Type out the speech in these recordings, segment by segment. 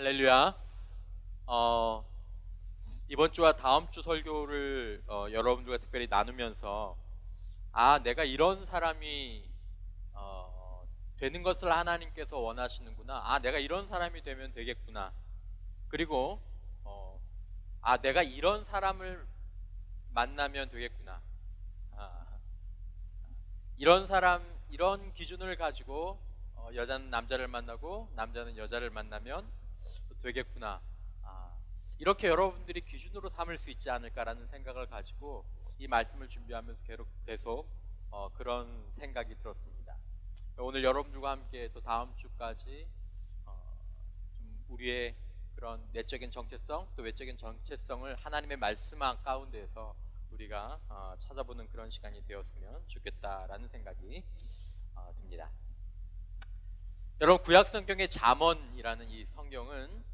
할렐루야. 이번 주와 다음 주 설교를 여러분들과 특별히 나누면서 내가 이런 사람이 되는 것을 하나님께서 원하시는구나. 내가 이런 사람이 되면 되겠구나. 그리고 내가 이런 사람을 만나면 되겠구나. 아, 이런 사람, 이런 기준을 가지고 여자는 남자를 만나고 남자는 여자를 만나면 되겠구나. 아, 이렇게 여러분들이 기준으로 삼을 수 있지 않을까라는 생각을 가지고 이 말씀을 준비하면서 계속 그런 생각이 들었습니다. 오늘 여러분들과 함께 또 다음 주까지 좀 우리의 그런 내적인 정체성 또 외적인 정체성을 하나님의 말씀 가운데에서 우리가 찾아보는 그런 시간이 되었으면 좋겠다라는 생각이 듭니다. 여러분, 구약 성경의 잠언이라는 이 성경은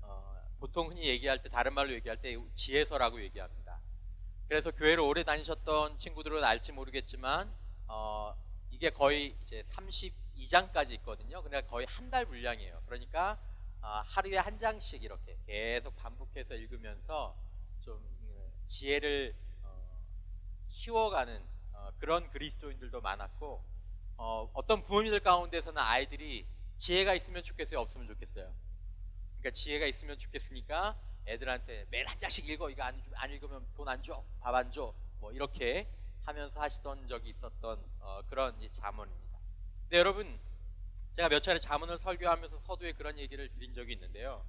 보통 흔히 얘기할 때, 다른 말로 얘기할 때 지혜서라고 얘기합니다. 그래서 교회를 오래 다니셨던 친구들은 알지 모르겠지만 이게 거의 이제 32장까지 있거든요. 그러니까 거의 한 달 분량이에요. 그러니까 하루에 한 장씩 이렇게 계속 반복해서 읽으면서 좀 지혜를 키워가는 그런 그리스도인들도 많았고, 어떤 부모님들 가운데서는 아이들이 지혜가 있으면 좋겠어요, 없으면 좋겠어요? 그러니까 지혜가 있으면 좋겠으니까 애들한테 매일 한 장씩 읽어. 이거 안 읽으면 돈 안 줘, 밥 안 줘, 뭐 이렇게 하면서 하시던 적이 있었던 그런 이 잠언입니다. 근데 여러분, 제가 몇 차례 잠언을 설교하면서 서두에 그런 얘기를 드린 적이 있는데요.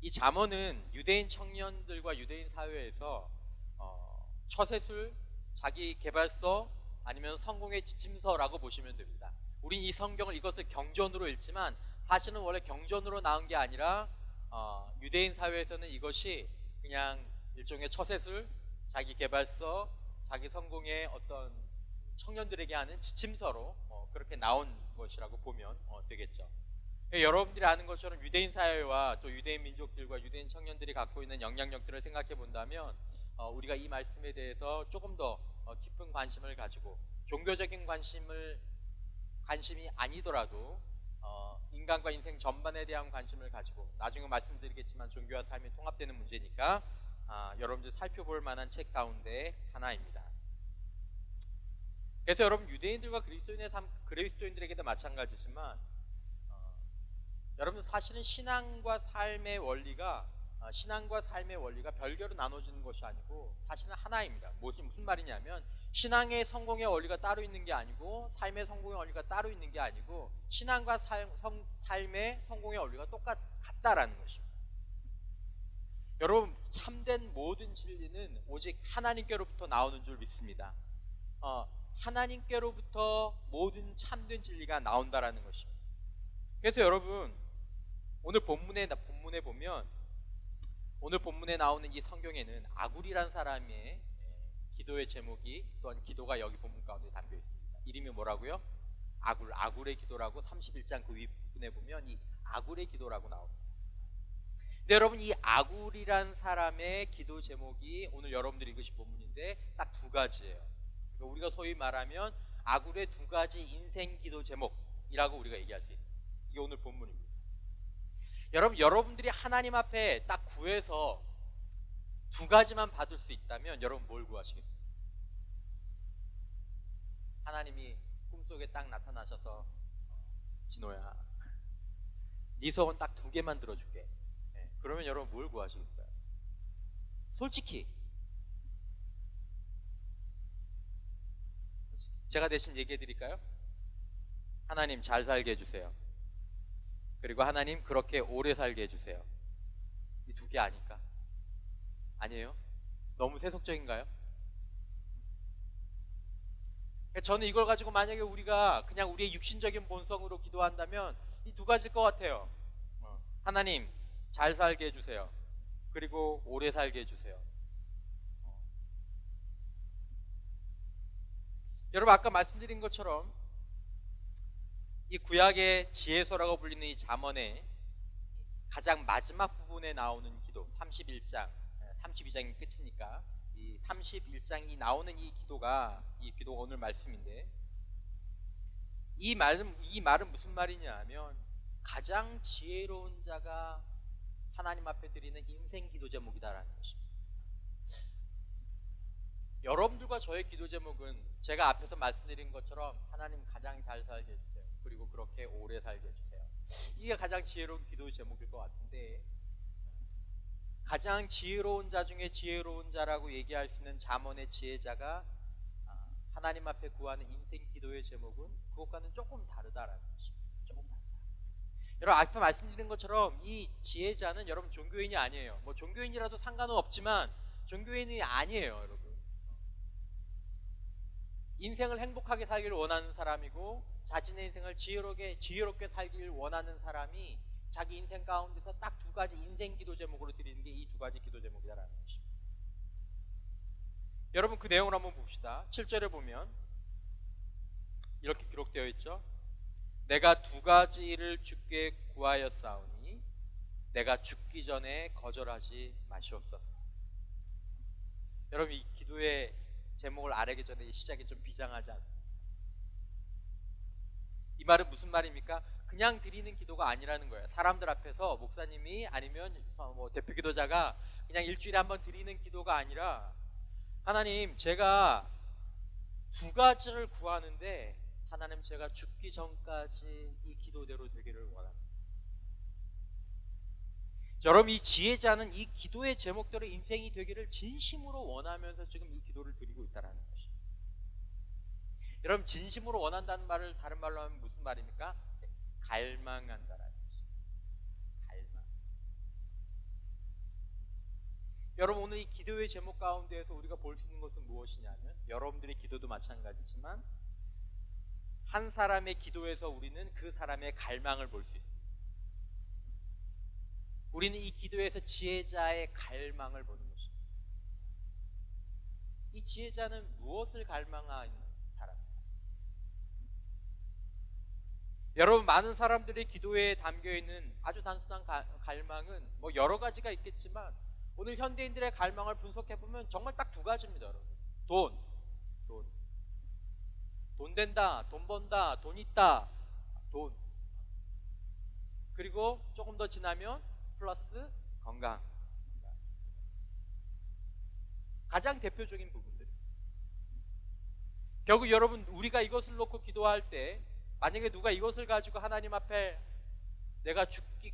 이 잠언은 유대인 청년들과 유대인 사회에서 처세술, 자기 개발서, 아니면 성공의 지침서라고 보시면 됩니다. 우린 이 성경을 이것을 경전으로 읽지만 사실은 원래 경전으로 나온 게 아니라 유대인 사회에서는 이것이 그냥 일종의 처세술, 자기 개발서, 자기 성공의 어떤 청년들에게 하는 지침서로 그렇게 나온 것이라고 보면 되겠죠. 여러분들이 아는 것처럼 유대인 사회와 또 유대인 민족들과 유대인 청년들이 갖고 있는 영향력들을 생각해 본다면 우리가 이 말씀에 대해서 조금 더 깊은 관심을 가지고 종교적인 관심이 아니더라도 인간과 인생 전반에 대한 관심을 가지고, 나중에 말씀드리겠지만 종교와 삶이 통합되는 문제니까 여러분들 살펴볼 만한 책 가운데 하나입니다. 그래서 여러분, 유대인들과 그리스도인들에게도 마찬가지지만 여러분, 사실은 신앙과 삶의 원리가 별개로 나눠지는 것이 아니고 사실은 하나입니다. 무슨 말이냐면, 신앙의 성공의 원리가 따로 있는 게 아니고 삶의 성공의 원리가 따로 있는 게 아니고 신앙과 삶의 성공의 원리가 같다라는 것입니다. 여러분, 참된 모든 진리는 오직 하나님께로부터 나오는 줄 믿습니다. 하나님께로부터 모든 참된 진리가 나온다라는 것입니다. 그래서 여러분, 오늘 본문에 보면, 오늘 본문에 나오는 이 성경에는 아굴이라는 사람의 기도의 제목이, 또한 기도가 여기 본문 가운데 담겨 있습니다. 이름이 뭐라고요? 아굴의 기도라고 31장 그 윗부분에 보면 이 아굴의 기도라고 나옵니다. 근데 여러분, 이 아굴이란 사람의 기도 제목이 오늘 여러분들이 읽으신 본문인데 딱 두 가지예요. 그러니까 우리가 소위 말하면 아굴의 두 가지 인생 기도 제목이라고 우리가 얘기할 수 있어요. 이게 오늘 본문입니다. 여러분들이 하나님 앞에 딱 구해서 두 가지만 받을 수 있다면 여러분 뭘 구하시겠어요? 하나님이 꿈속에 딱 나타나셔서 진호야, 네 소원 딱 두 개만 들어줄게. 그러면 여러분 뭘 구하시겠어요? 솔직히 제가 대신 얘기해 드릴까요? 하나님, 잘 살게 해주세요. 그리고 하나님, 그렇게 오래 살게 해주세요. 이 두 개 아닐까? 아니에요? 너무 세속적인가요? 저는 이걸 가지고 만약에 우리가 그냥 우리의 육신적인 본성으로 기도한다면 이 두 가지일 것 같아요. 하나님, 잘 살게 해주세요. 그리고 오래 살게 해주세요. 여러분, 아까 말씀드린 것처럼 이 구약의 지혜서라고 불리는 이 잠언의 가장 마지막 부분에 나오는 기도, 32장이 끝이니까 이 31장이 나오는 이 기도가 오늘 말씀인데, 이 말은 무슨 말이냐 하면, 가장 지혜로운 자가 하나님 앞에 드리는 인생 기도 제목이다라는 것입니다. 여러분들과 저의 기도 제목은 제가 앞에서 말씀드린 것처럼 하나님 가장 잘 살게 해주세요. 그리고 그렇게 오래 살게 해주세요. 이게 가장 지혜로운 기도 제목일 것 같은데, 가장 지혜로운 자 중에 지혜로운 자라고 얘기할 수 있는 잠언의 지혜자가 하나님 앞에 구하는 인생 기도의 제목은 그것과는 조금 다르다라는 것입니다. 조금 다르다. 여러분, 앞에 말씀드린 것처럼 이 지혜자는 여러분 종교인이 아니에요. 뭐 종교인이라도 상관은 없지만 종교인이 아니에요, 여러분. 인생을 행복하게 살기를 원하는 사람이고 자신의 인생을 지혜롭게 살기를 원하는 사람이 자기 인생 가운데서 딱 두 가지 인생 기도 제목으로 드리는 게 이 두 가지 기도 제목이다라는 것입니다. 여러분, 그 내용을 한번 봅시다. 7절에 보면 이렇게 기록되어 있죠. 내가 두 가지 일을 주께 구하였사오니 내가 죽기 전에 거절하지 마시옵소서. 여러분, 이 기도의 제목을 아뢰기 전에 이 시작이 좀 비장하지 않습니까? 이 말은 무슨 말입니까? 그냥 드리는 기도가 아니라는 거예요. 사람들 앞에서 목사님이 아니면 뭐 대표 기도자가 그냥 일주일에 한번 드리는 기도가 아니라, 하나님, 제가 두 가지를 구하는데 하나님, 제가 죽기 전까지 이 기도대로 되기를 원합니다. 여러분, 이 지혜자는 이 기도의 제목대로 인생이 되기를 진심으로 원하면서 지금 이 기도를 드리고 있다는 것이죠. 여러분, 진심으로 원한다는 말을 다른 말로 하면 무슨 말입니까? 갈망한다라는 것이죠. 갈망. 여러분, 오늘 이 기도의 제목 가운데에서 우리가 볼 수 있는 것은 무엇이냐면, 여러분들의 기도도 마찬가지지만 한 사람의 기도에서 우리는 그 사람의 갈망을 볼 수 있습니다. 우리는 이 기도에서 지혜자의 갈망을 보는 것입니다. 이 지혜자는 무엇을 갈망하는 사람입니다. 여러분, 많은 사람들의 기도에 담겨있는 아주 단순한 갈망은 뭐 여러 가지가 있겠지만 오늘 현대인들의 갈망을 분석해보면 정말 딱 두 가지입니다. 여러분, 돈 된다, 돈 번다, 돈 있다, 돈. 그리고 조금 더 지나면 플러스 건강. 가장 대표적인 부분들. 결국 여러분, 우리가 이것을 놓고 기도할 때 만약에 누가 이것을 가지고 하나님 앞에 내가 죽기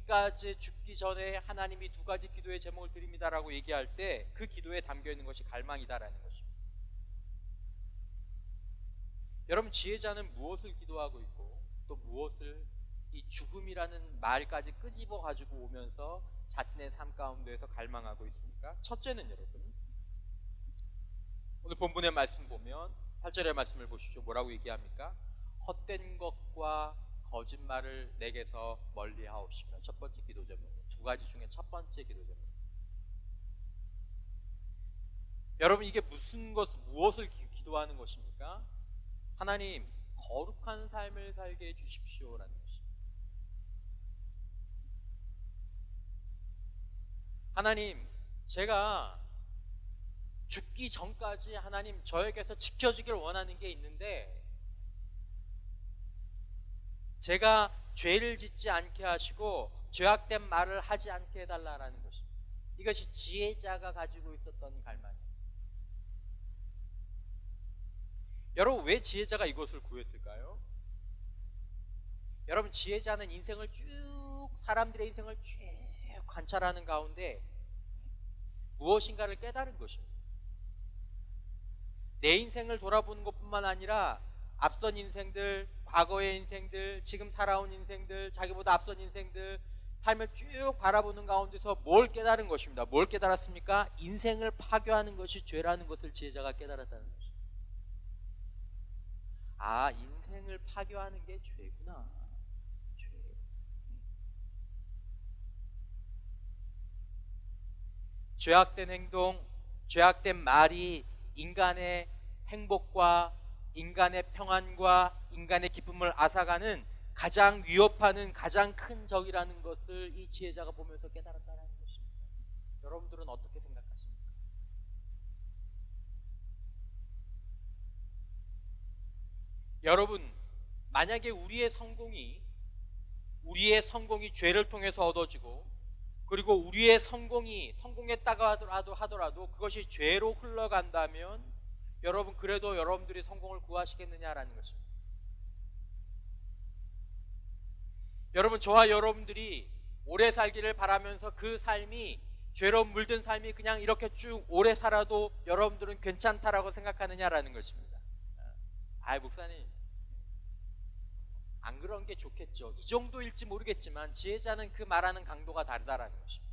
전에 하나님이 두 가지 기도의 제목을 드립니다라고 얘기할 때 그 기도에 담겨있는 것이 갈망이다라는 것입니다. 여러분, 지혜자는 무엇을 기도하고 있고 또 무엇을 이 죽음이라는 말까지 끄집어 가지고 오면서 자신의 삶 가운데에서 갈망하고 있습니까? 첫째는 여러분, 오늘 본문의 말씀 보면 8절의 말씀을 보십시오. 뭐라고 얘기합니까? 헛된 것과 거짓말을 내게서 멀리 하옵시며. 첫 번째 기도 제목, 두 가지 중에 첫 번째 기도 제목. 여러분, 이게 무엇을 기도하는 것입니까? 하나님, 거룩한 삶을 살게 해주십시오라는 것입니다. 하나님, 제가 죽기 전까지 하나님 저에게서 지켜주길 원하는 게 있는데 제가 죄를 짓지 않게 하시고 죄악된 말을 하지 않게 해달라는 것입니다. 이것이 지혜자가 가지고 있었던 갈망입니다. 여러분, 왜 지혜자가 이것을 구했을까요? 여러분, 지혜자는 인생을 사람들의 인생을 쭉 관찰하는 가운데 무엇인가를 깨달은 것입니다. 내 인생을 돌아보는 것뿐만 아니라 앞선 인생들, 과거의 인생들, 지금 살아온 인생들, 자기보다 앞선 인생들, 삶을 쭉 바라보는 가운데서 뭘 깨달은 것입니다. 뭘 깨달았습니까? 인생을 파괴하는 것이 죄라는 것을 지혜자가 깨달았다는 것입니다. 아, 인생을 파괴하는 게 죄구나. 죄. 죄악된 행동, 죄악된 말이 인간의 행복과 인간의 평안과 인간의 기쁨을 앗아가는 가장 위협하는 가장 큰 적이라는 것을 이 지혜자가 보면서 깨달았다는 것입니다. 여러분들은 어떻게 생각하십니까? 여러분, 만약에 우리의 성공이 죄를 통해서 얻어지고 그리고 우리의 성공했다고 하더라도 그것이 죄로 흘러간다면 여러분, 그래도 여러분들이 성공을 구하시겠느냐라는 것입니다. 여러분, 저와 여러분들이 오래 살기를 바라면서 그 삶이 죄로 물든 삶이 그냥 이렇게 쭉 오래 살아도 여러분들은 괜찮다라고 생각하느냐라는 것입니다. 목사님, 안 그런 게 좋겠죠. 이 정도일지 모르겠지만 지혜자는 그 말하는 강도가 다르다라는 것입니다.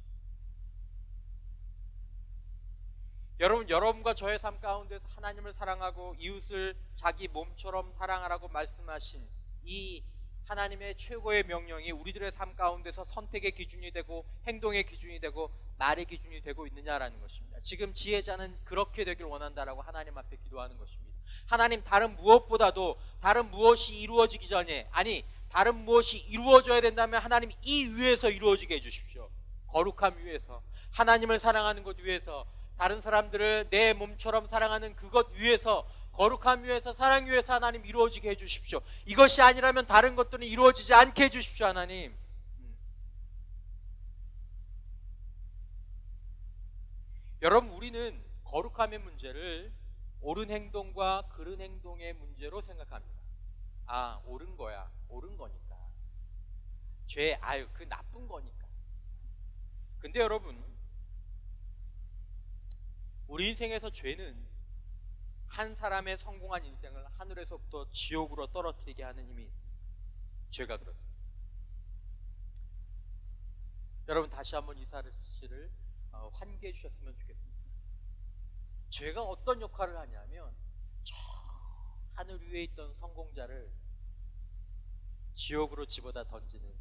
여러분과 저의 삶 가운데서 하나님을 사랑하고 이웃을 자기 몸처럼 사랑하라고 말씀하신 이 하나님의 최고의 명령이 우리들의 삶 가운데서 선택의 기준이 되고 행동의 기준이 되고 말의 기준이 되고 있느냐라는 것입니다. 지금 지혜자는 그렇게 되길 원한다라고 하나님 앞에 기도하는 것입니다. 하나님, 다른 무엇보다도 다른 무엇이 이루어지기 전에, 다른 무엇이 이루어져야 된다면 하나님 이 위에서 이루어지게 해주십시오. 거룩함 위에서, 하나님을 사랑하는 것 위에서, 다른 사람들을 내 몸처럼 사랑하는 그것 위에서, 거룩함 위에서, 사랑 위에서 하나님 이루어지게 해주십시오. 이것이 아니라면 다른 것들은 이루어지지 않게 해주십시오. 하나님, 여러분, 우리는 거룩함의 문제를 옳은 행동과 그른 행동의 문제로 생각합니다. 옳은 거야, 옳은 거니까. 그 나쁜 거니까. 근데 여러분, 우리 인생에서 죄는 한 사람의 성공한 인생을 하늘에서부터 지옥으로 떨어뜨리게 하는 힘이 있습니다. 죄가 그렇습니다. 여러분, 다시 한번 이 사실을 환기해 주셨으면 좋겠습니다. 죄가 어떤 역할을 하냐면 저 하늘 위에 있던 성공자를 지옥으로 집어다 던지는,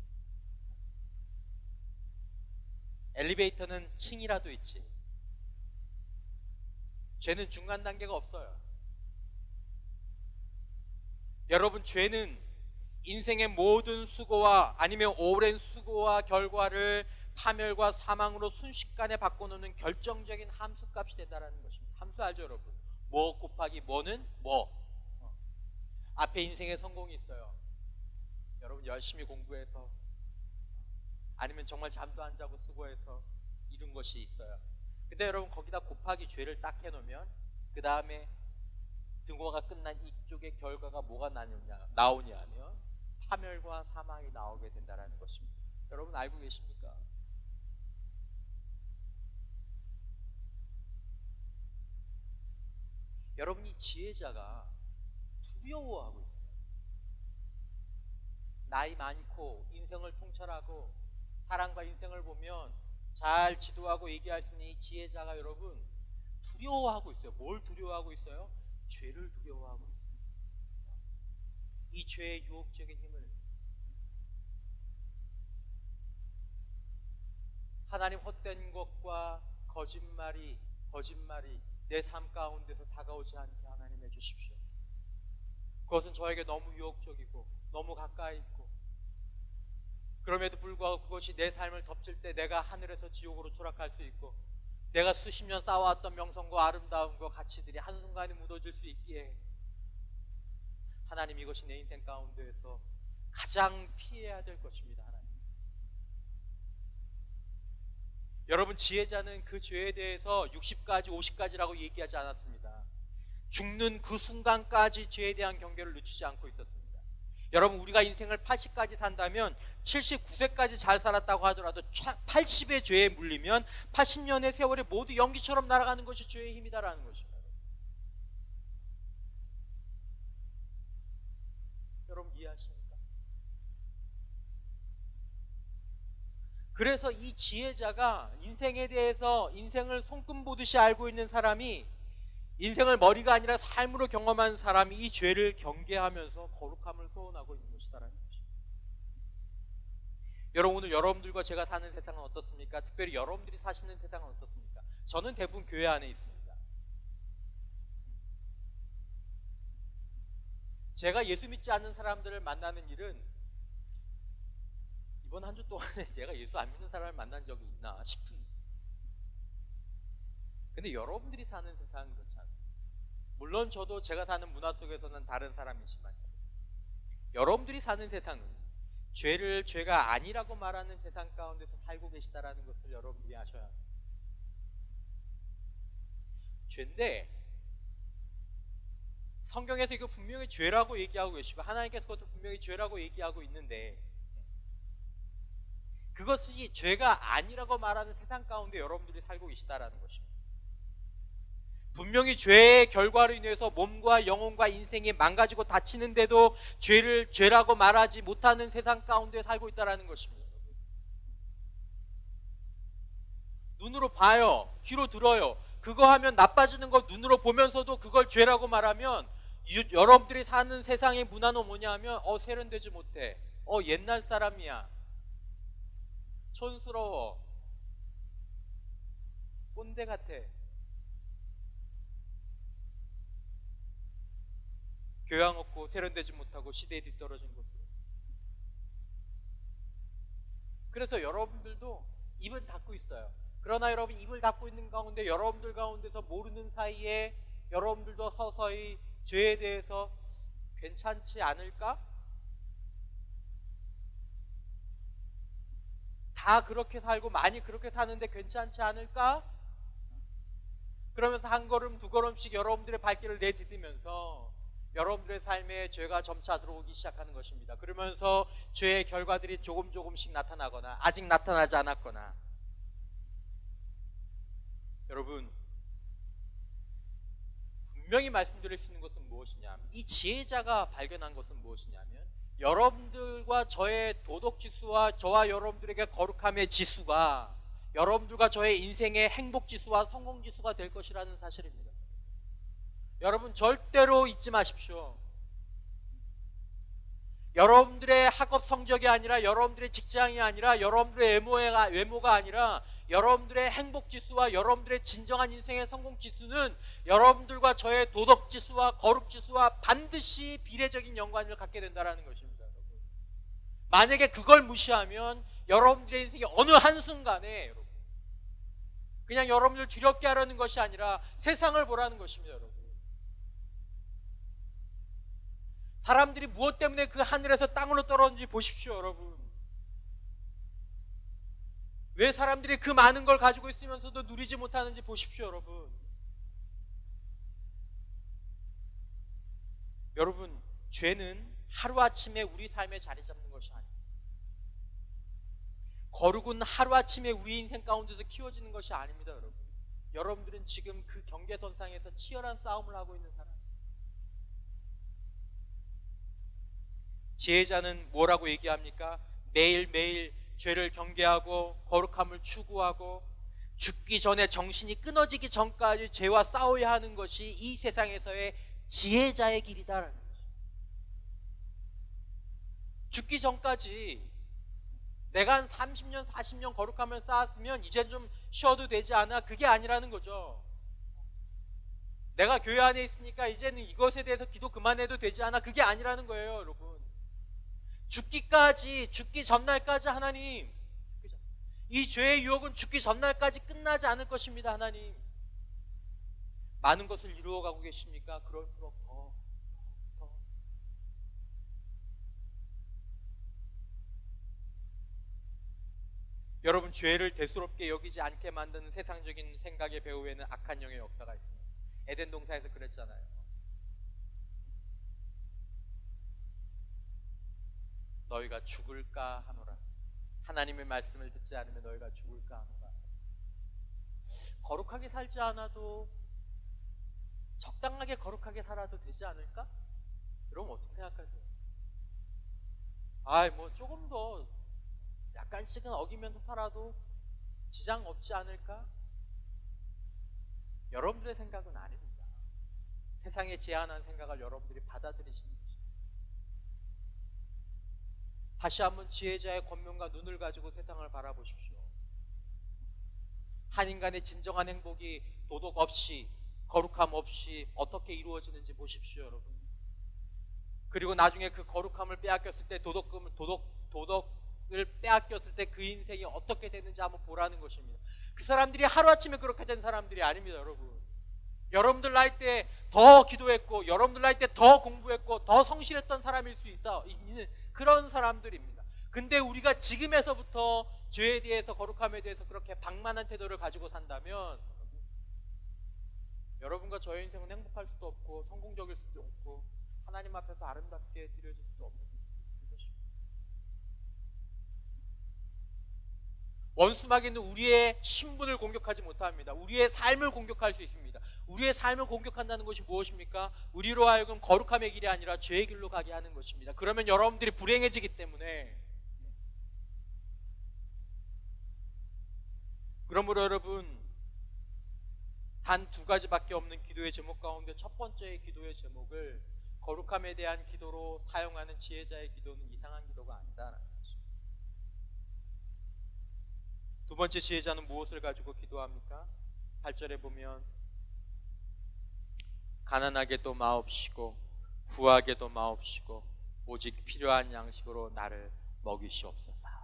엘리베이터는 층이라도 있지 죄는 중간 단계가 없어요. 여러분, 죄는 인생의 모든 수고와 아니면 오랜 수고와 결과를 파멸과 사망으로 순식간에 바꿔놓는 결정적인 함수값이 된다는 것입니다. 함수 알죠, 여러분? 뭐 곱하기 뭐는 뭐. 앞에 인생의 성공이 있어요. 여러분, 열심히 공부해서 아니면 정말 잠도 안 자고 수고해서 이룬 것이 있어요. 근데 여러분, 거기다 곱하기 죄를 딱 해놓으면 그 다음에 등호가 끝난 이쪽의 결과가 뭐가 나오냐면 파멸과 사망이 나오게 된다는 것입니다. 여러분, 알고 계십니까? 여러분이 지혜자가 두려워하고 있어요. 나이 많고 인생을 통찰하고 사랑과 인생을 보면 잘 지도하고 얘기할 수 있는 이 지혜자가 여러분 두려워하고 있어요. 뭘 두려워하고 있어요? 죄를 두려워하고 있어요. 이 죄의 유혹적인 힘을. 하나님, 헛된 것과 거짓말이 내 삶 가운데서 다가오지 않게 하나님 해주십시오. 그것은 저에게 너무 유혹적이고 너무 가까이 있고, 그럼에도 불구하고 그것이 내 삶을 덮칠 때 내가 하늘에서 지옥으로 추락할 수 있고, 내가 수십 년 쌓아왔던 명성과 아름다움과 가치들이 한순간에 무너질 수 있기에 하나님, 이것이 내 인생 가운데에서 가장 피해야 될 것입니다. 하나님, 여러분, 지혜자는 그 죄에 대해서 60가지 50가지라고 얘기하지 않았습니다. 죽는 그 순간까지 죄에 대한 경계를 늦추지 않고 있었습니다. 여러분, 우리가 인생을 80까지 산다면 79세까지 잘 살았다고 하더라도 80의 죄에 물리면 80년의 세월이 모두 연기처럼 날아가는 것이 죄의 힘이다라는 것입니다. 여러분, 이해하십니까? 그래서 이 지혜자가 인생에 대해서 인생을 손금 보듯이 알고 있는 사람이, 인생을 머리가 아니라 삶으로 경험한 사람이 이 죄를 경계하면서 거룩함을 소원하고 있는 것이다라는 것입니다. 여러분, 오늘 여러분들과 제가 사는 세상은 어떻습니까? 특별히 여러분들이 사시는 세상은 어떻습니까? 저는 대부분 교회 안에 있습니다. 제가 예수 믿지 않는 사람들을 만나는 일은 이번 한 주 동안에 제가 예수 안 믿는 사람을 만난 적이 있나 싶은. 근데 여러분들이 사는 세상은 그렇지 않습니다. 물론 저도 제가 사는 문화 속에서는 다른 사람이지만 여러분들이 사는 세상은 죄를 죄가 아니라고 말하는 세상 가운데서 살고 계시다라는 것을 여러분들이 아셔야 합니다. 죄인데 성경에서 이거 분명히 죄라고 얘기하고 계시고 하나님께서 그것도 분명히 죄라고 얘기하고 있는데 그것이 죄가 아니라고 말하는 세상 가운데 여러분들이 살고 계시다라는 것입니다. 분명히 죄의 결과로 인해서 몸과 영혼과 인생이 망가지고 다치는데도 죄를 죄라고 말하지 못하는 세상 가운데 살고 있다는 것입니다. 눈으로 봐요. 귀로 들어요. 그거 하면 나빠지는 거 눈으로 보면서도 그걸 죄라고 말하면 여러분들이 사는 세상의 문화는 뭐냐 하면 세련되지 못해. 옛날 사람이야. 촌스러워. 꼰대 같아. 교양 없고 세련되지 못하고 시대에 뒤떨어진 것으로. 그래서 여러분들도 입은 닫고 있어요. 그러나 여러분 입을 닫고 있는 가운데 여러분들 가운데서 모르는 사이에 여러분들도 서서히 죄에 대해서 괜찮지 않을까? 다 그렇게 살고 많이 그렇게 사는데 괜찮지 않을까? 그러면서 한 걸음 두 걸음씩 여러분들의 발길을 내디디면서 여러분들의 삶에 죄가 점차 들어오기 시작하는 것입니다. 그러면서 죄의 결과들이 조금씩 나타나거나 아직 나타나지 않았거나 여러분 분명히 말씀드릴 수 있는 것은 무엇이냐면 이 지혜자가 발견한 것은 무엇이냐면 여러분들과 저의 도덕지수와 저와 여러분들에게 거룩함의 지수가 여러분들과 저의 인생의 행복지수와 성공지수가 될 것이라는 사실입니다. 여러분 절대로 잊지 마십시오. 여러분들의 학업 성적이 아니라 여러분들의 직장이 아니라 여러분들의 외모가 아니라 여러분들의 행복지수와 여러분들의 진정한 인생의 성공지수는 여러분들과 저의 도덕지수와 거룩지수와 반드시 비례적인 연관을 갖게 된다는 것입니다. 여러분. 만약에 그걸 무시하면 여러분들의 인생이 어느 한순간에 그냥 여러분들 두렵게 하려는 것이 아니라 세상을 보라는 것입니다. 여러분. 사람들이 무엇 때문에 그 하늘에서 땅으로 떨어졌는지 보십시오. 여러분. 왜 사람들이 그 많은 걸 가지고 있으면서도 누리지 못하는지 보십시오. 여러분. 여러분, 죄는 하루아침에 우리 삶에 자리 잡는 것이 아닙니다. 거룩은 하루아침에 우리 인생 가운데서 키워지는 것이 아닙니다. 여러분. 여러분들은 지금 그 경계선상에서 치열한 싸움을 하고 있는 사람. 지혜자는 뭐라고 얘기합니까? 매일매일 죄를 경계하고 거룩함을 추구하고 죽기 전에 정신이 끊어지기 전까지 죄와 싸워야 하는 것이 이 세상에서의 지혜자의 길이다라는 거죠. 죽기 전까지 내가 한 30년, 40년 거룩함을 쌓았으면 이제 좀 쉬어도 되지 않아? 그게 아니라는 거죠. 내가 교회 안에 있으니까 이제는 이것에 대해서 기도 그만해도 되지 않아? 그게 아니라는 거예요, 여러분. 죽기 전날까지 하나님, 이 죄의 유혹은 죽기 전날까지 끝나지 않을 것입니다. 하나님, 많은 것을 이루어가고 계십니까? 그럴수록 더 여러분, 죄를 대수롭게 여기지 않게 만드는 세상적인 생각의 배후에는 악한 영의 역사가 있습니다. 에덴 동산에서 그랬잖아요. 너희가 죽을까 하노라. 하나님의 말씀을 듣지 않으면 너희가 죽을까 하노라. 거룩하게 살지 않아도 적당하게 거룩하게 살아도 되지 않을까? 여러분 어떻게 생각하세요? 뭐 조금 더 약간씩은 어기면서 살아도 지장 없지 않을까? 여러분들의 생각은 아닙니다. 세상에 제한한 생각을 여러분들이 받아들이시는 것입니다. 다시 한번 지혜자의 권면과 눈을 가지고 세상을 바라보십시오. 한 인간의 진정한 행복이 도덕 없이 거룩함 없이 어떻게 이루어지는지 보십시오, 여러분. 그리고 나중에 그 거룩함을 빼앗겼을 때 도덕을 빼앗겼을 때 그 인생이 어떻게 되는지 한번 보라는 것입니다. 그 사람들이 하루아침에 그렇게 된 사람들이 아닙니다, 여러분. 여러분들 나이 때 더 기도했고 여러분들 나이 때 더 공부했고 더 성실했던 사람일 수 있는 그런 사람들입니다. 근데 우리가 지금에서부터 죄에 대해서, 거룩함에 대해서 그렇게 방만한 태도를 가지고 산다면 여러분과 저의 인생은 행복할 수도 없고 성공적일 수도 없고 하나님 앞에서 아름답게 드려질 수도 없는 것입니다. 원수마귀는 우리의 신분을 공격하지 못합니다. 우리의 삶을 공격할 수 있습니다. 우리의 삶을 공격한다는 것이 무엇입니까? 우리로 하여금 거룩함의 길이 아니라 죄의 길로 가게 하는 것입니다. 그러면 여러분들이 불행해지기 때문에, 그러므로 여러분, 단 두 가지밖에 없는 기도의 제목 가운데 첫 번째의 기도의 제목을 거룩함에 대한 기도로 사용하는 지혜자의 기도는 이상한 기도가 아니다라는 것입니다. 두 번째 지혜자는 무엇을 가지고 기도합니까? 8절에 보면 가난하게도 마옵시고 부하게도 마옵시고 오직 필요한 양식으로 나를 먹이시옵소서.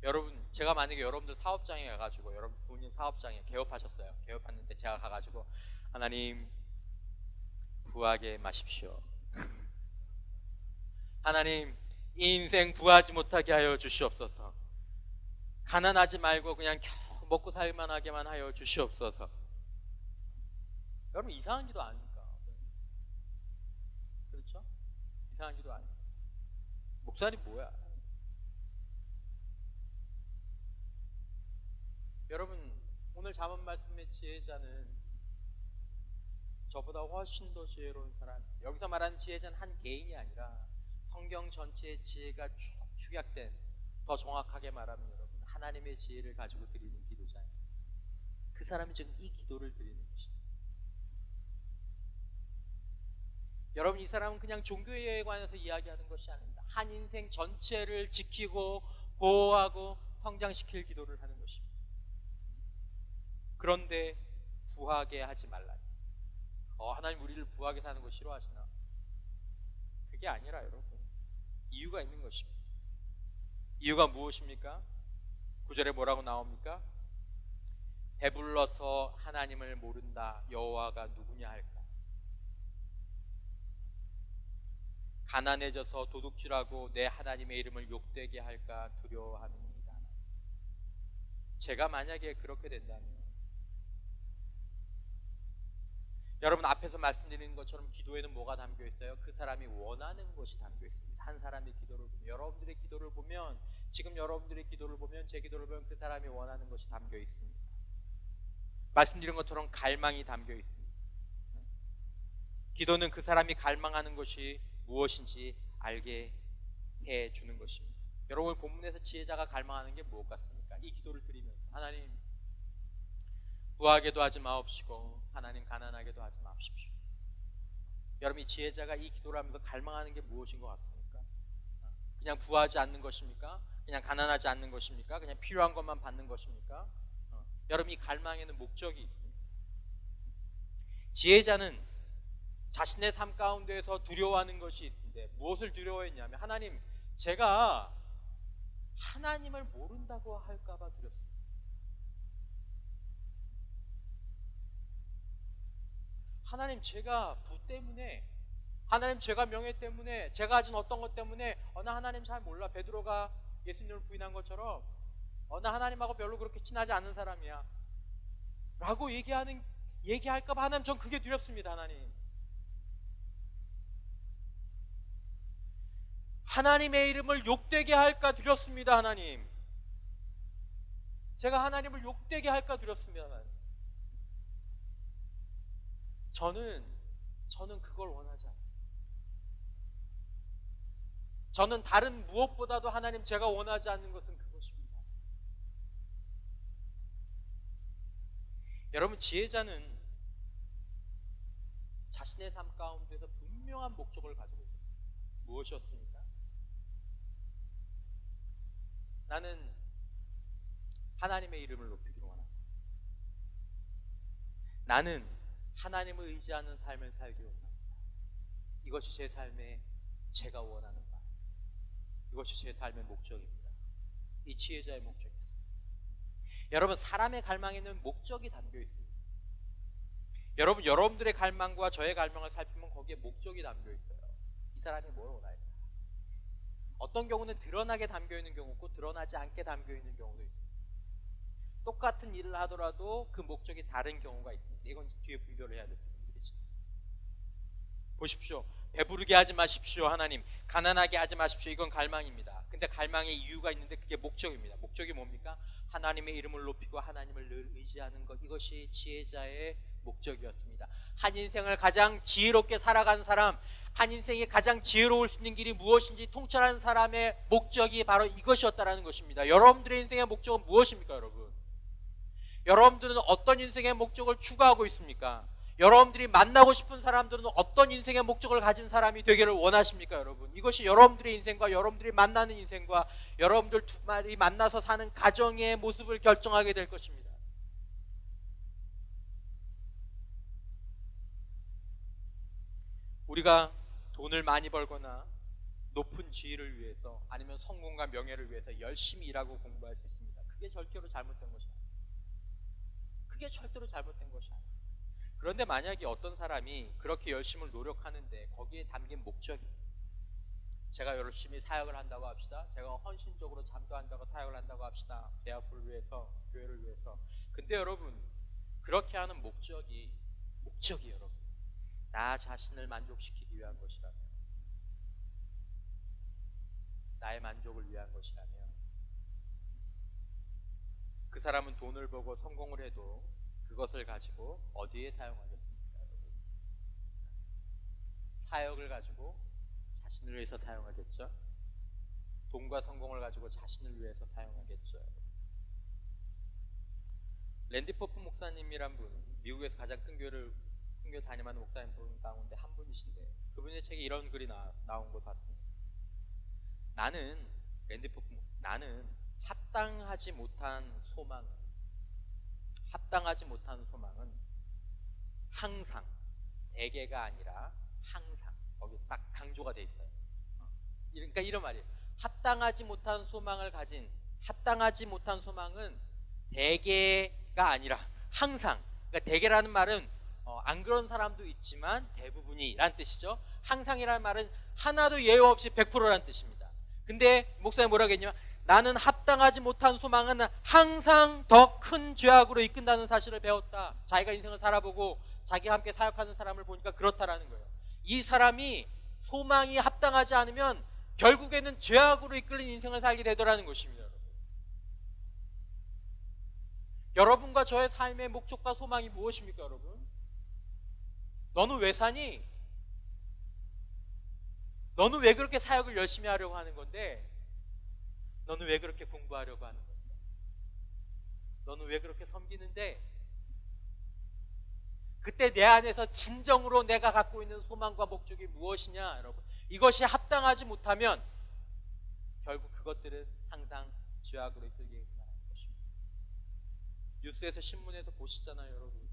여러분, 제가 만약에 여러분들 사업장에 가가지고, 여러분 본인 사업장에 개업하셨어요. 개업했는데 제가 가가지고 하나님 부하게 마십시오. 하나님 인생 부하지 못하게 하여 주시옵소서. 가난하지 말고 그냥 겨우 먹고 살만하게만 하여 주시옵소서. 여러분 이상한 기도 아닙니까? 그렇죠? 이상한 기도 아닙니까? 목사님 뭐야? 여러분 오늘 잠언 말씀의 지혜자는 저보다 훨씬 더 지혜로운 사람, 여기서 말하는 지혜자는 한 개인이 아니라 성경 전체의 지혜가 쭉 축약된, 더 정확하게 말하면 여러분 하나님의 지혜를 가지고 드리는 기도자예요. 그 사람이 지금 이 기도를 드리는 것입니다. 여러분 이 사람은 그냥 종교에 관해서 이야기하는 것이 아닙니다. 한 인생 전체를 지키고 보호하고 성장시킬 기도를 하는 것입니다. 그런데 부하게 하지 말라. 하나님 우리를 부하게 사는 거 싫어하시나? 그게 아니라 여러분 이유가 있는 것입니다. 이유가 무엇입니까? 9절에 뭐라고 나옵니까? 배불러서 하나님을 모른다 여호와가 누구냐 할까? 가난해져서 도둑질하고 내 하나님의 이름을 욕되게 할까 두려워함입니다. 제가 만약에 그렇게 된다면, 여러분 앞에서 말씀드린 것처럼 기도에는 뭐가 담겨 있어요? 그 사람이 원하는 것이 담겨 있습니다. 한 사람의 기도를 보면, 여러분들의 기도를 보면, 지금 여러분들의 기도를 보면, 제 기도를 보면 그 사람이 원하는 것이 담겨 있습니다. 말씀드린 것처럼 갈망이 담겨 있습니다. 기도는 그 사람이 갈망하는 것이 무엇인지 알게 해주는 것입니다. 여러분 본문에서 지혜자가 갈망하는 게 무엇 같습니까? 이 기도를 드리면서 하나님 부하게도 하지 마옵시고 하나님 가난하게도 하지 마십시오. 여러분 이 지혜자가 이 기도를 하면서 갈망하는 게 무엇인 것 같습니까? 그냥 부하지 않는 것입니까? 그냥 가난하지 않는 것입니까? 그냥 필요한 것만 받는 것입니까? 여러분 이 갈망에는 목적이 있습니다. 지혜자는 자신의 삶 가운데에서 두려워하는 것이 있는데 무엇을 두려워했냐면, 하나님 제가 하나님을 모른다고 할까봐 두렵습니다. 하나님 제가 부 때문에, 하나님 제가 명예 때문에, 제가 가진 어떤 것 때문에 나 하나님 잘 몰라, 베드로가 예수님을 부인한 것처럼 나 하나님하고 별로 그렇게 친하지 않는 사람이야 라고 얘기할까봐 하나님 전 그게 두렵습니다. 하나님의 이름을 욕되게 할까 두렵습니다. 하나님 제가 하나님을 욕되게 할까 두렵습니다. 하나님 저는 그걸 원하지 않습니다. 저는 다른 무엇보다도 하나님 제가 원하지 않는 것은 그것입니다. 여러분 지혜자는 자신의 삶 가운데서 분명한 목적을 가지고 있습니다. 무엇이었습니까? 나는 하나님의 이름을 높이기로 원합니다. 나는 하나님을 의지하는 삶을 살기로 원합니다. 이것이 제 삶의 제가 원하는 바, 이것이 제 삶의 목적입니다. 이 지혜자의 목적이 있습니다. 여러분 사람의 갈망에는 목적이 담겨 있습니다. 여러분 여러분들의 갈망과 저의 갈망을 살피면 거기에 목적이 담겨 있어요. 이 사람이 뭘 원할까? 어떤 경우는 드러나게 담겨 있는 경우 있고 드러나지 않게 담겨 있는 경우도 있습니다. 똑같은 일을 하더라도 그 목적이 다른 경우가 있습니다. 이건 뒤에 분별을 해야 될 부분들이죠. 보십시오. 배부르게 하지 마십시오 하나님, 가난하게 하지 마십시오, 이건 갈망입니다. 근데 갈망의 이유가 있는데 그게 목적입니다. 목적이 뭡니까? 하나님의 이름을 높이고 하나님을 늘 의지하는 것, 이것이 지혜자의 목적이었습니다. 한 인생을 가장 지혜롭게 살아가는 사람, 한 인생이 가장 지혜로울 수 있는 길이 무엇인지 통찰하는 사람의 목적이 바로 이것이었다는 것입니다. 여러분들의 인생의 목적은 무엇입니까, 여러분? 여러분들은 어떤 인생의 목적을 추구하고 있습니까? 여러분들이 만나고 싶은 사람들은 어떤 인생의 목적을 가진 사람이 되기를 원하십니까, 여러분? 이것이 여러분들의 인생과 여러분들이 만나는 인생과 여러분들 두 마리 만나서 사는 가정의 모습을 결정하게 될 것입니다. 우리가 돈을 많이 벌거나 높은 지위를 위해서 아니면 성공과 명예를 위해서 열심히 일하고 공부할 수 있습니다. 그게 절대로 잘못된 것이 아니에요. 그게 절대로 잘못된 것이 아니에요. 그런데 만약에 어떤 사람이 그렇게 열심히 노력하는데 거기에 담긴 목적이, 제가 열심히 사역을 한다고 합시다. 제가 헌신적으로 잠도 안 자고 사역을 한다고 합시다. 대학부를 위해서, 교회를 위해서. 근데 여러분, 그렇게 하는 목적이 여러분, 나 자신을 만족시키기 위한 것이라면, 나의 만족을 위한 것이라면, 그 사람은 돈을 벌고 성공을 해도 그것을 가지고 어디에 사용하겠습니까, 여러분? 사역을 가지고 자신을 위해서 사용하겠죠? 돈과 성공을 가지고 자신을 위해서 사용하겠죠? 랜디 포프 목사님이란 분, 미국에서 가장 큰 교회 다니는 목사님 분 가운데 한 분이신데, 그분의 책에 이런 글이 나온 걸 봤습니다. 랜디 포프 목사, 나는 합당하지 못한 소망은 항상, 대개가 아니라 항상, 거기 딱 강조가 돼 있어요. 그러니까 이런 말이에요. 합당하지 못한 소망은 대개가 아니라 항상. 그러니까 대개라는 말은 안 그런 사람도 있지만 대부분이란 뜻이죠. 항상이라는 말은 하나도 예외 없이 100%라는 뜻입니다. 근데 목사님 뭐라고 했냐면, 나는 합당하지 못한 소망은 항상 더 큰 죄악으로 이끈다는 사실을 배웠다. 자기가 인생을 살아보고 자기와 함께 사역하는 사람을 보니까 그렇다라는 거예요. 이 사람이 소망이 합당하지 않으면 결국에는 죄악으로 이끌린 인생을 살게 되더라는 것입니다. 여러분과 저의 삶의 목적과 소망이 무엇입니까, 여러분? 너는 왜 사니? 너는 왜 그렇게 사역을 열심히 하려고 하는 건데? 너는 왜 그렇게 공부하려고 하는 건데? 너는 왜 그렇게 섬기는데? 그때 내 안에서 진정으로 내가 갖고 있는 소망과 목적이 무엇이냐, 여러분? 이것이 합당하지 못하면 결국 그것들은 항상 죄악으로 이끌게 된다는 것입니다. 뉴스에서, 신문에서 보시잖아요, 여러분.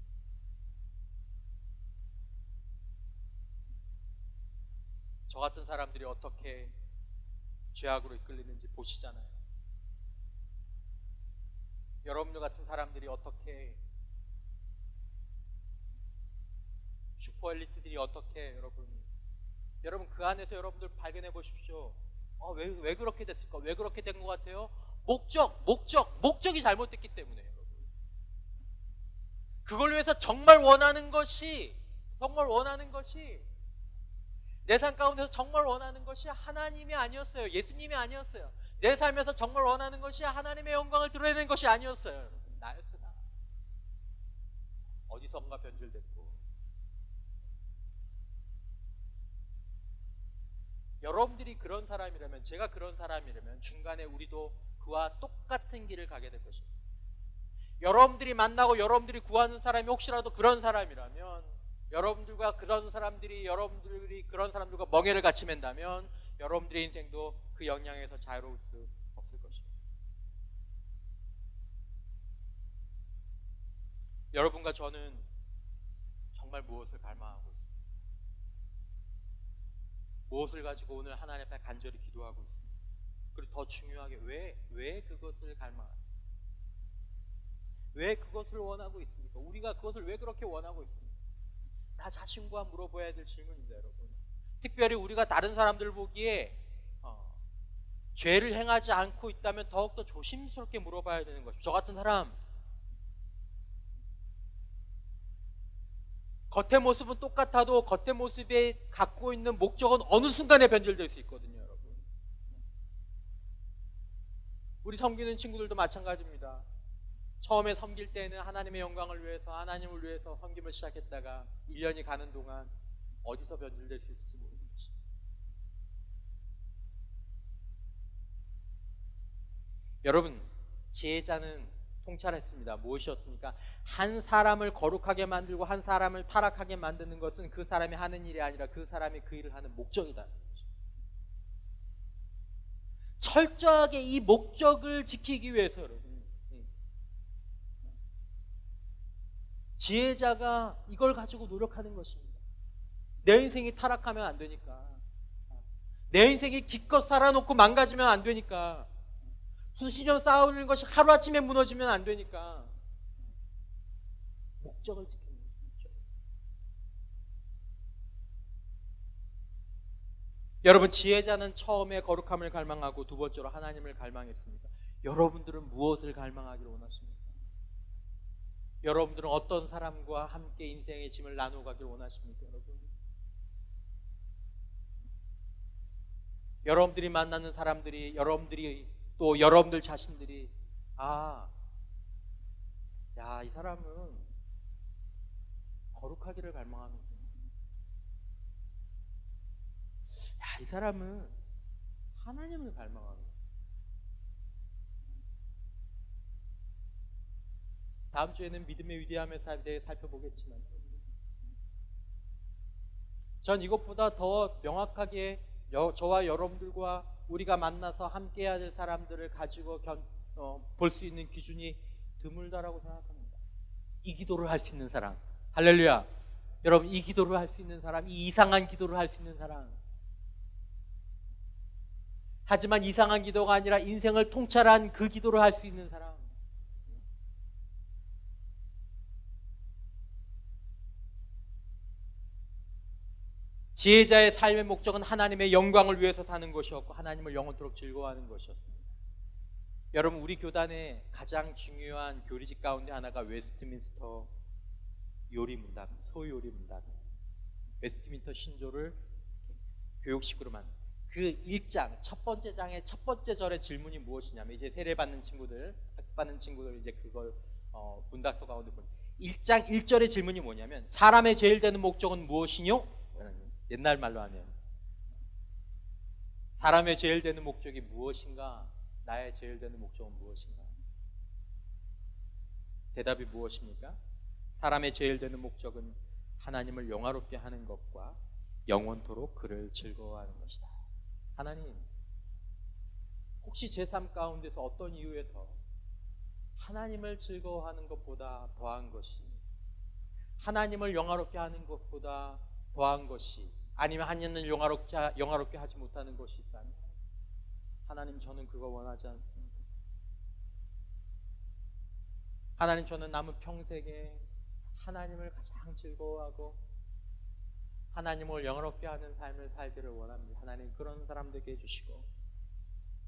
저 같은 사람들이 어떻게 죄악으로 이끌리는지 보시잖아요. 여러분들 같은 사람들이 어떻게, 슈퍼 엘리트들이 어떻게, 여러분 그 안에서 여러분들 발견해 보십시오. 왜 그렇게 됐을까? 왜 그렇게 된 것 같아요? 목적이 잘못됐기 때문에, 여러분. 그걸 위해서 정말 원하는 것이 내 삶 가운데서 정말 원하는 것이 하나님이 아니었어요. 예수님이 아니었어요. 내 삶에서 정말 원하는 것이 하나님의 영광을 드러내는 것이 아니었어요, 여러분. 나였어, 나. 어디선가 변질됐고. 여러분들이 그런 사람이라면, 제가 그런 사람이라면 중간에 우리도 그와 똑같은 길을 가게 될 것입니다. 여러분들이 만나고 여러분들이 구하는 사람이 혹시라도 그런 사람이라면, 여러분들이 그런 사람들과 멍해를 같이 맨다면 여러분들의 인생도 그 영향에서 자유로울 수 없을 것입니다. 여러분과 저는 정말 무엇을 갈망하고 있습니까? 무엇을 가지고 오늘 하나님 앞에 간절히 기도하고 있습니까? 그리고 더 중요하게 왜 그것을 갈망합니까? 왜 그것을 원하고 있습니까? 우리가 그것을 왜 그렇게 원하고 있습니까? 나 자신과 물어봐야 될 질문입니다, 여러분. 특별히 우리가 다른 사람들 보기에 죄를 행하지 않고 있다면 더욱더 조심스럽게 물어봐야 되는 것이죠. 저 같은 사람 겉의 모습은 똑같아도 겉의 모습에 갖고 있는 목적은 어느 순간에 변질될 수 있거든요, 여러분. 우리 섬기는 친구들도 마찬가지입니다. 처음에 섬길 때는 하나님의 영광을 위해서, 하나님을 위해서 섬김을 시작했다가 1년이 가는 동안 어디서 변질될 수 있을지 모르는 것이죠. 여러분, 지혜자는 통찰했습니다. 무엇이었습니까? 한 사람을 거룩하게 만들고 한 사람을 타락하게 만드는 것은 그 사람이 하는 일이 아니라 그 사람이 그 일을 하는 목적이다. 철저하게 이 목적을 지키기 위해서 여러분, 지혜자가 이걸 가지고 노력하는 것입니다. 내 인생이 타락하면 안 되니까, 내 인생이 기껏 살아놓고 망가지면 안 되니까, 수십 년 쌓아오는 것이 하루아침에 무너지면 안 되니까 목적을 지키는 거죠. 여러분, 지혜자는 처음에 거룩함을 갈망하고 두 번째로 하나님을 갈망했습니다. 여러분들은 무엇을 갈망하기를 원하십니까? 여러분들은 어떤 사람과 함께 인생의 짐을 나누어 가기를 원하십니까? 여러분들이 만나는 사람들이, 여러분들이 또 여러분들 자신들이 이 사람은 거룩하기를 갈망하는구나. 이 사람은 하나님을 갈망하는구나. 다음 주에는 믿음의 위대함에 대해 살펴보겠지만, 전 이것보다 더 명확하게 저와 여러분들과 우리가 만나서 함께 해야 될 사람들을 가지고 볼 수 있는 기준이 드물다라고 생각합니다. 이 기도를 할 수 있는 사람, 할렐루야. 여러분, 이 기도를 할 수 있는 사람, 이 이상한 기도를 할 수 있는 사람, 하지만 이상한 기도가 아니라 인생을 통찰한 그 기도를 할 수 있는 사람, 지혜자의 삶의 목적은 하나님의 영광을 위해서 사는 것이었고 하나님을 영원토록 즐거워하는 것이었습니다. 여러분, 우리 교단의 가장 중요한 교리집 가운데 하나가 웨스트민스터 요리문답, 소요리문답, 웨스트민스터 신조를 교육식으로 만든 그 1장 첫 번째 장의 첫 번째 절의 질문이 무엇이냐면, 이제 세례받는 친구들, 학받는 친구들 이제 그걸 문답서 가운데 보면 1장 1절의 질문이 뭐냐면, 사람의 제일 되는 목적은 무엇이뇨? 옛날 말로 하면 사람의 제일 되는 목적이 무엇인가? 나의 제일 되는 목적은 무엇인가? 대답이 무엇입니까? 사람의 제일 되는 목적은 하나님을 영화롭게 하는 것과 영원토록 그를 즐거워하는 것이다. 하나님, 혹시 제 삶 가운데서 어떤 이유에서 하나님을 즐거워하는 것보다 더한 것이, 하나님을 영화롭게 하는 것보다 더한 것이, 아니면 하나님을 영화롭게 하지 못하는 것이 있다면, 하나님, 저는 그거 원하지 않습니다. 하나님, 저는 남은 평생에 하나님을 가장 즐거워하고 하나님을 영화롭게 하는 삶을 살기를 원합니다. 하나님, 그런 사람 되게 해주시고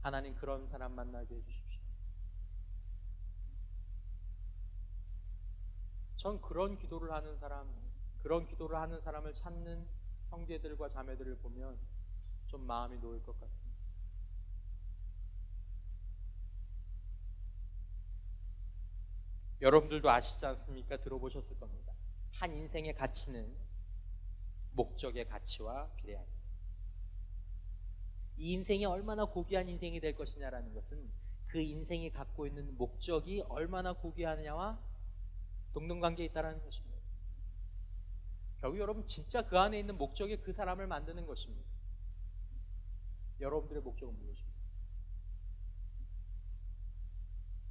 하나님, 그런 사람 만나게 해주십시오. 전 그런 기도를 하는 사람, 그런 기도를 하는 사람을 찾는 형제들과 자매들을 보면 좀 마음이 놓일 것 같습니다. 여러분들도 아시지 않습니까? 들어보셨을 겁니다. 한 인생의 가치는 목적의 가치와 비례합니다. 이 인생이 얼마나 고귀한 인생이 될 것이냐라는 것은 그 인생이 갖고 있는 목적이 얼마나 고귀하느냐와 동등관계에 있다는 것입니다. 결국 여러분, 진짜 그 안에 있는 목적이 그 사람을 만드는 것입니다. 여러분들의 목적은 무엇입니까?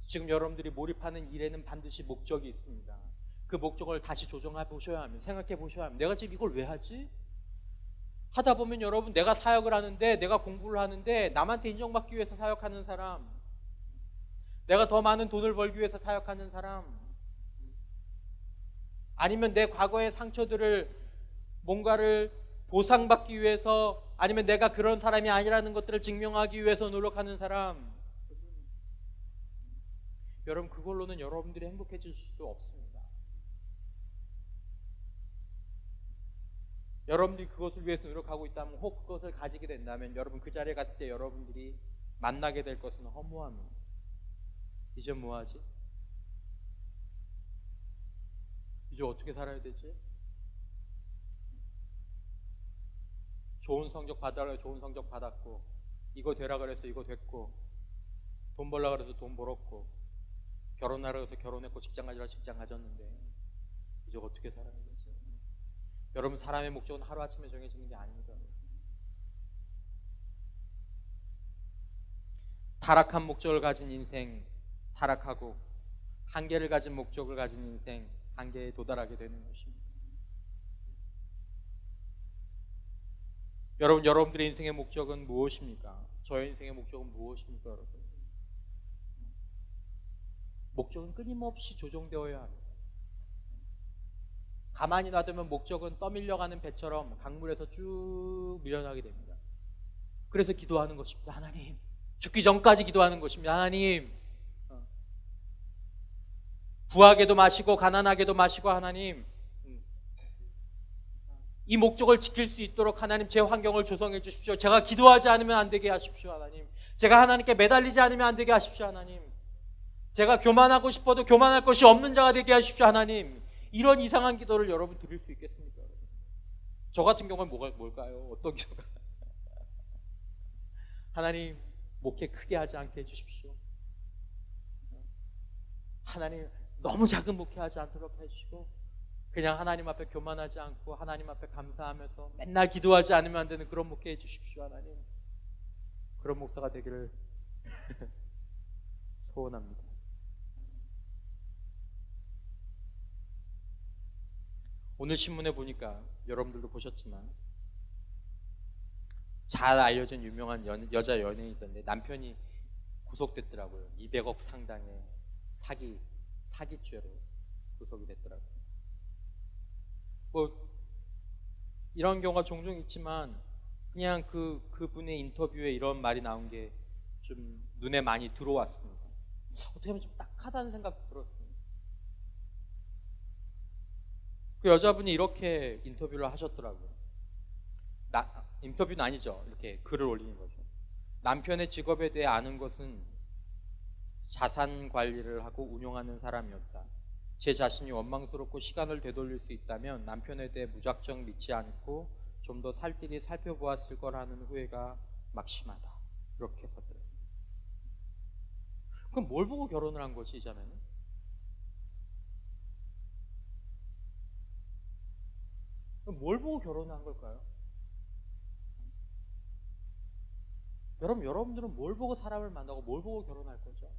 지금 여러분들이 몰입하는 일에는 반드시 목적이 있습니다. 그 목적을 다시 조정해 보셔야 합니다. 생각해 보셔야 합니다. 내가 지금 이걸 왜 하지? 하다 보면 여러분, 내가 사역을 하는데, 내가 공부를 하는데 남한테 인정받기 위해서 사역하는 사람, 내가 더 많은 돈을 벌기 위해서 사역하는 사람, 아니면 내 과거의 상처들을 뭔가를 보상받기 위해서 아니면 내가 그런 사람이 아니라는 것들을 증명하기 위해서 노력하는 사람, 여러분 그걸로는 여러분들이 행복해질 수도 없습니다. 여러분들이 그것을 위해서 노력하고 있다면, 혹 그것을 가지게 된다면, 여러분 그 자리에 갔을 때 여러분들이 만나게 될 것은 허무함입니다. 이제 뭐하지? 이제 어떻게 살아야 되지? 좋은 성적 받으라고 좋은 성적 받았고, 이거 되라 그래서 이거 됐고, 돈 벌라 그래서 돈 벌었고, 결혼하라 그래서 결혼했고, 직장 가지라 직장 가졌는데 이제 어떻게 살아야 되지? 여러분, 사람의 목적은 하루아침에 정해지는 게 아닙니다. 타락한 목적을 가진 인생 타락하고, 한계를 가진 목적을 가진 인생 한계에 도달하게 되는 것입니다. 여러분, 여러분들의 인생의 목적은 무엇입니까? 저의 인생의 목적은 무엇입니까? 여러분, 목적은 끊임없이 조정되어야 합니다. 가만히 놔두면 목적은 떠밀려가는 배처럼 강물에서 쭉 밀려나게 됩니다. 그래서 기도하는 것입니다. 하나님, 죽기 전까지 기도하는 것입니다. 하나님, 부하게도 마시고 가난하게도 마시고, 하나님 이 목적을 지킬 수 있도록 하나님 제 환경을 조성해 주십시오. 제가 기도하지 않으면 안 되게 하십시오. 하나님, 제가 하나님께 매달리지 않으면 안 되게 하십시오. 하나님, 제가 교만하고 싶어도 교만할 것이 없는 자가 되게 하십시오. 하나님, 이런 이상한 기도를 여러분 드릴 수 있겠습니까? 저 같은 경우는 뭘까요? 어떤 기도가? 하나님, 목회 크게 하지 않게 해주십시오. 하나님, 너무 작은 목회 하지 않도록 해주시고, 그냥 하나님 앞에 교만하지 않고 하나님 앞에 감사하면서 맨날 기도하지 않으면 안 되는 그런 목회 해주십시오. 하나님, 그런 목사가 되기를 소원합니다. 오늘 신문에 보니까 여러분들도 보셨지만, 잘 알려진 유명한 여자 연예인이 있었는데 남편이 구속됐더라고요. 200억 상당의 사기죄로 구속이 됐더라고요. 뭐 이런 경우가 종종 있지만, 그냥 그분의 인터뷰에 이런 말이 나온 게 좀 눈에 많이 들어왔습니다. 어떻게 보면 좀 딱하다는 생각도 들었습니다. 그 여자분이 이렇게 인터뷰를 하셨더라고요. 인터뷰는 아니죠. 이렇게 글을 올리는 거죠. 남편의 직업에 대해 아는 것은 자산 관리를 하고 운용하는 사람이었다. 제 자신이 원망스럽고 시간을 되돌릴 수 있다면 남편에 대해 무작정 믿지 않고 좀 더 살뜰히 살펴보았을 거라는 후회가 막심하다. 이렇게 썼더라고요. 그럼 뭘 보고 결혼을 한 거지, 이 자매는? 그럼 뭘 보고 결혼을 한 걸까요? 여러분들은 뭘 보고 사람을 만나고 뭘 보고 결혼할 거죠?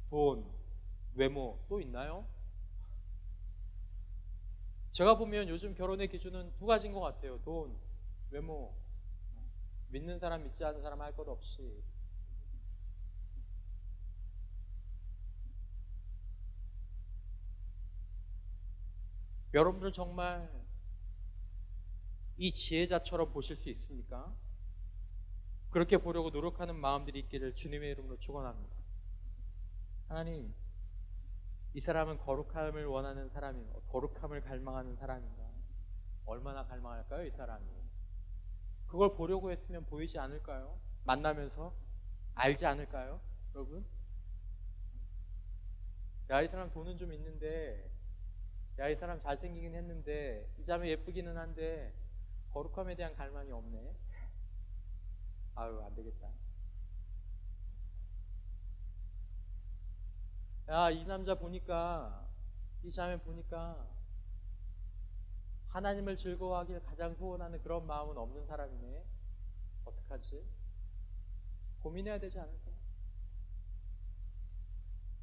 돈, 외모 또 있나요? 제가 보면 요즘 결혼의 기준은 두 가지인 것 같아요. 돈, 외모. 믿는 사람, 믿지 않는 사람 할 것 없이. 여러분들 정말 이 지혜자처럼 보실 수 있습니까? 그렇게 보려고 노력하는 마음들이 있기를 주님의 이름으로 축원합니다. 하나님, 이 사람은 거룩함을 원하는 사람인가? 거룩함을 갈망하는 사람인가? 얼마나 갈망할까요, 이 사람이? 그걸 보려고 했으면 보이지 않을까요? 만나면서 알지 않을까요, 여러분? 야, 이 사람 돈은 좀 있는데, 야, 이 사람 잘생기긴 했는데, 이 자매 예쁘기는 한데 거룩함에 대한 갈망이 없네. 아유, 안 되겠다. 야, 이 남자 보니까, 이 자매 보니까 하나님을 즐거워하길 가장 소원하는 그런 마음은 없는 사람이네. 어떡하지? 고민해야 되지 않을까?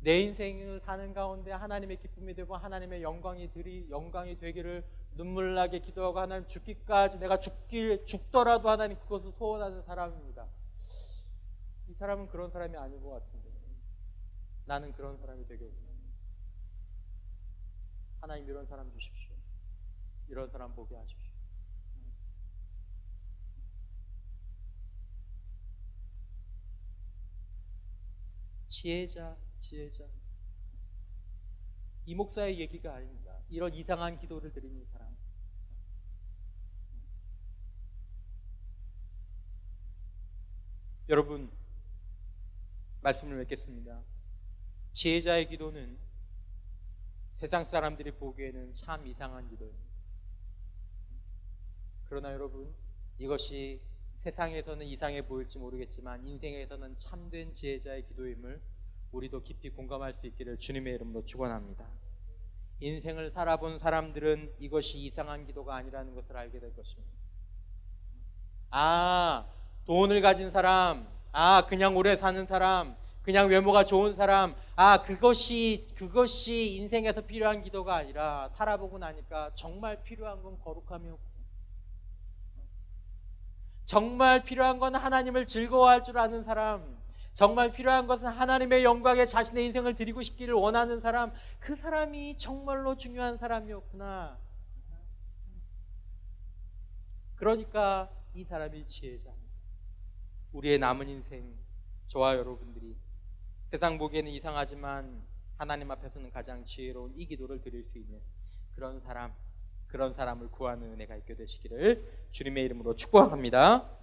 내 인생을 사는 가운데 하나님의 기쁨이 되고 하나님의 영광이 되기를 눈물 나게 기도하고, 하나님 죽기까지 내가 죽더라도 하나님 그것을 소원하는 사람입니다. 이 사람은 그런 사람이 아닌 것 같은데 나는 그런 사람이 되겠구나. 하나님 이런 사람 주십시오. 이런 사람 보게 하십시오. 지혜자. 이 목사의 얘기가 아닙니다. 이런 이상한 기도를 드리는 사람. 여러분, 말씀을 맺겠습니다. 지혜자의 기도는 세상 사람들이 보기에는 참 이상한 기도입니다. 그러나 여러분, 이것이 세상에서는 이상해 보일지 모르겠지만 인생에서는 참된 지혜자의 기도임을 우리도 깊이 공감할 수 있기를 주님의 이름으로 축원합니다. 인생을 살아본 사람들은 이것이 이상한 기도가 아니라는 것을 알게 될 것입니다. 돈을 가진 사람, 그냥 오래 사는 사람, 그냥 외모가 좋은 사람, 그것이 인생에서 필요한 기도가 아니라 살아보고 나니까 정말 필요한 건 거룩함이었고, 정말 필요한 건 하나님을 즐거워할 줄 아는 사람, 정말 필요한 것은 하나님의 영광에 자신의 인생을 드리고 싶기를 원하는 사람, 그 사람이 정말로 중요한 사람이었구나. 그러니까 이 사람이 지혜자입니다. 우리의 남은 인생, 저와 여러분들이 세상 보기에는 이상하지만 하나님 앞에서는 가장 지혜로운 이 기도를 드릴 수 있는 그런 사람을 구하는 은혜가 있게 되시기를 주님의 이름으로 축복합니다.